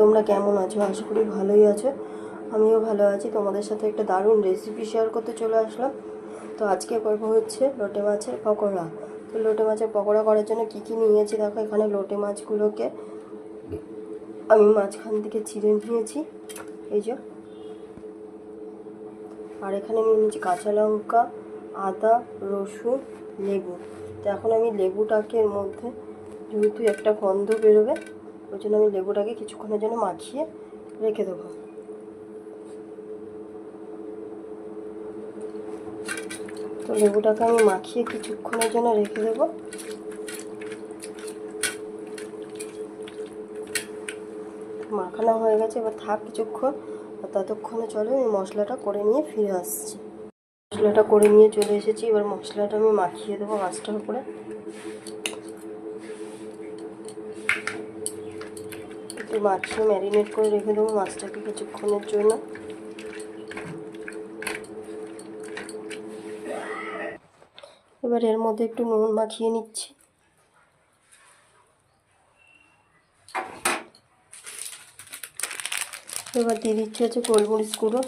তোমরা কেমন আছো? আশা করি ভালোই আছো। আমিও ভালো আছি। তোমাদের সাথে একটা দারুণ রেসিপি শেয়ার করতে চলে আসলাম। তো আজকে করব হচ্ছে লোটে মাছের পকোড়া। তো লোটে মাছের পকোড়া করার জন্য কী কী নিয়েছি দেখো। এখানে লোটে মাছগুলোকে আমি মাঝখান থেকে ছিঁড়ে নিয়েছি, এই যে। আর এখানে আমি নিয়েছি কাঁচা লঙ্কা, আদা, রসুন, লেবু। তো এখন আমি লেবুটাকে এর মধ্যে, যেহেতু একটা গন্ধ বেরোবে, ওই জন্য আমি লেবুটাকে কিছুক্ষণের জন্য মাখিয়ে রেখে দেবো। তো লেবুটাকে আমি মাখিয়ে কিছুক্ষণের জন্য রেখে দেবো। মাখানো হয়ে গেছে, এবার থাক কিছুক্ষণ। আর ততক্ষণে চলো আমি মশলাটা করে নিয়ে ফিরে আসছি। মশলাটা করে নিয়ে চলে এসেছি। এবার মশলাটা আমি মাখিয়ে দেবো মাছটার উপরে। একটু মাখিয়ে ম্যারিনেট করে রেখে দেবো মাছটাকে কিছুক্ষণের জন্য। এবার এর মধ্যে একটু নুন মাখিয়ে নিচ্ছি। এবার দিয়ে দিচ্ছি হচ্ছে গোলমরিচ গুঁড়ো,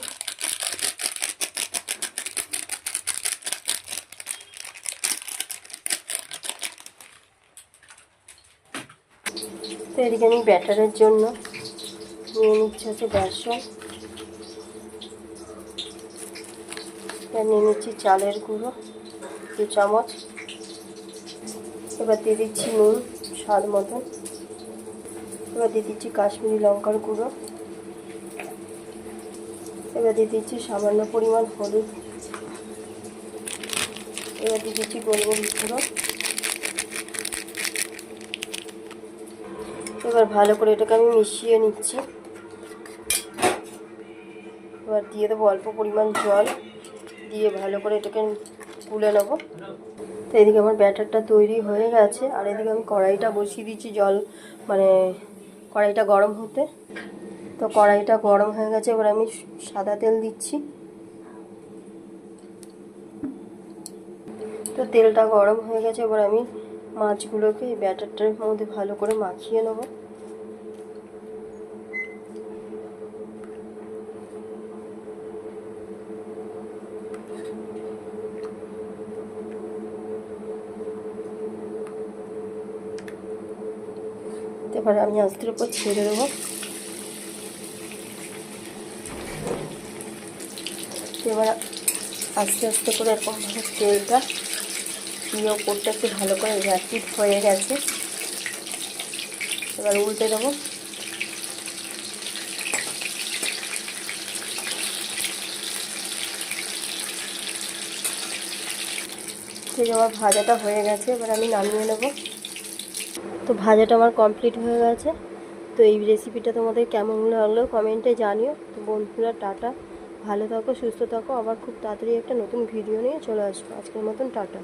তো এদিকে আমি ব্যাটারের জন্য নিয়ে নিচ্ছি হচ্ছে বেসন, নিয়ে নিচ্ছি চালের গুঁড়ো 2 চামচ। এবার দিয়ে দিচ্ছি নুন স্বাদ মতো। এবার দিয়ে দিচ্ছি কাশ্মীরি লঙ্কার গুঁড়ো। এবার দিয়ে দিচ্ছি সামান্য পরিমাণ হলুদ। এবার দিয়ে দিচ্ছি গোলমরিচ গুঁড়ো। এবার ভালো করে এটাকে আমি মিশিয়ে নিচ্ছি। এবার দিয়ে দেবো অল্প পরিমাণ জল, দিয়ে ভালো করে এটাকে গুলে নেবো। তো এদিকে আমার ব্যাটারটা তৈরি হয়ে গেছে। আর এদিকে আমি কড়াইটা বসিয়ে দিচ্ছি, কড়াইটা গরম হতে। তো কড়াইটা গরম হয়ে গেছে, এবার আমি সাদা তেল দিচ্ছি। তো তেলটা গরম হয়ে গেছে, এবার আমি মাছগুলোকে এই ব্যাটারটার মধ্যে ভালো করে মাখিয়ে নেব। এবার আমি আস্তের উপর ছেড়ে দেবো। এবার আস্তে আস্তে করে এরকমভাবে তেলটা দিয়ে ওপরটা একটু ভালো করে ভ্যাসিড হয়ে গেছে। এবার উল্টে দেবো। ঠিক আমার ভাজাটা হয়ে গেছে, এবার আমি নামিয়ে নেব। তো ভাজাটা আমার কমপ্লিট হয়ে গেছে। তো এই রেসিপিটা তোমাদের কেমন লাগলো কমেন্টে জানিও। তো বন্ধুরা টাটা, ভালো থাকো, সুস্থ থাকো। আবার খুব তাড়াতাড়ি একটা নতুন ভিডিও নিয়ে চলে আসবো। আজকের মতন টাটা।